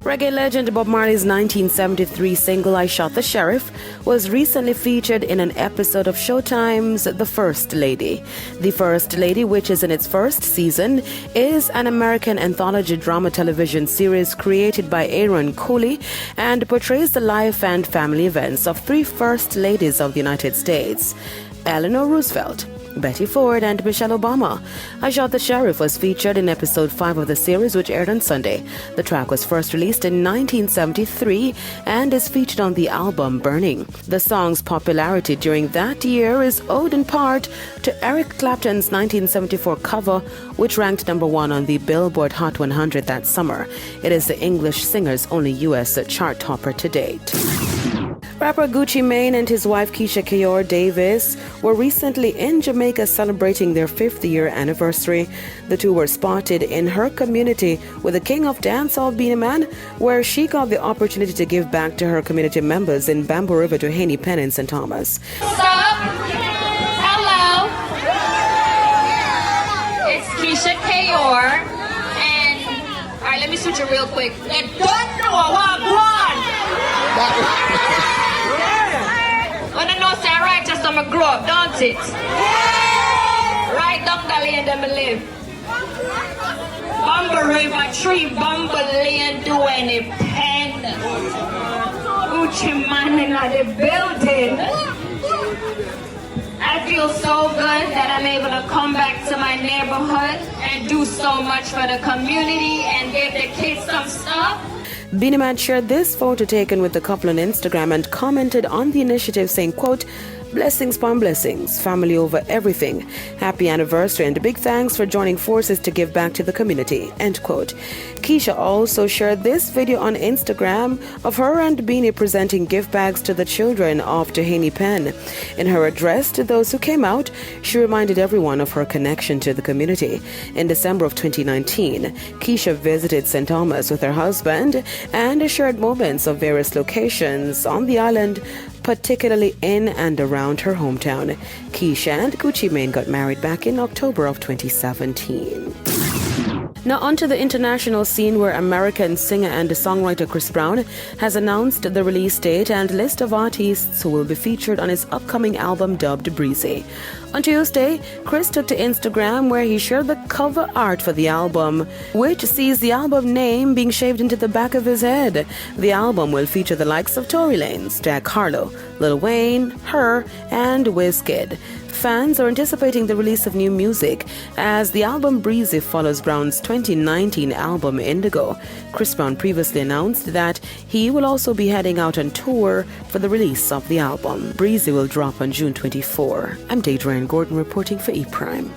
Reggae legend Bob Marley's 1973 single I Shot the Sheriff was recently featured in an episode of Showtime's The First Lady. The First Lady, which is in its first season, is an American anthology drama television series created by Aaron Cooley and portrays the life and family events of three First Ladies of the United States: Eleanor Roosevelt, Betty Ford, and Michelle Obama. I Shot the Sheriff was featured in episode 5 of the series, which aired on Sunday. The track was first released in 1973 and is featured on the album Burning. The song's popularity during that year is owed in part to Eric Clapton's 1974 cover, which ranked number 1 on the Billboard Hot 100 that summer. It is the English singer's only U.S. chart topper to date. Rapper Gucci Mane and his wife Keisha Kayor Davis were recently in Jamaica celebrating their 5th year anniversary. The two were spotted in her community with the king of dancehall Beenie Man, where she got the opportunity to give back to her community members in Bamboo River to Haney Pen in St. Thomas. What's up? Hello. It's Keisha Kayor, and alright, let me switch it real quick. And don't know what one. When I know say righteous, I'ma grow up, don't it? Right down the lane that me live. Bumble River Tree, Bumble Lane, do any pen. Gucci man in the building. I feel so good that I'm able to come back to my neighborhood and do so much for the community and give the kids some stuff. Beenie Man shared this photo taken with the couple on Instagram and commented on the initiative saying, quote, "Blessings upon blessings, family over everything. Happy anniversary and a big thanks for joining forces to give back to the community," end quote. Keisha also shared this video on Instagram of her and Beenie presenting gift bags to the children of Haney Pen. In her address to those who came out, she reminded everyone of her connection to the community. In December of 2019, Keisha visited St. Thomas with her husband and shared moments of various locations on the island, particularly in and around her hometown. Keisha and Gucci Mane got married back in October of 2017. Now onto the international scene, where American singer and songwriter Chris Brown has announced the release date and list of artists who will be featured on his upcoming album dubbed Breezy. On Tuesday, Chris took to Instagram, where he shared the cover art for the album, which sees the album name being shaved into the back of his head. The album will feature the likes of Tory Lanez, Jack Harlow, Lil Wayne, Her, and Wizkid. Fans are anticipating the release of new music, as the album Breezy follows Brown's 2019 album Indigo. Chris Brown previously announced that he will also be heading out on tour for the release of the album. Breezy will drop on June 24. I'm Daedra Gordon reporting for ePrime.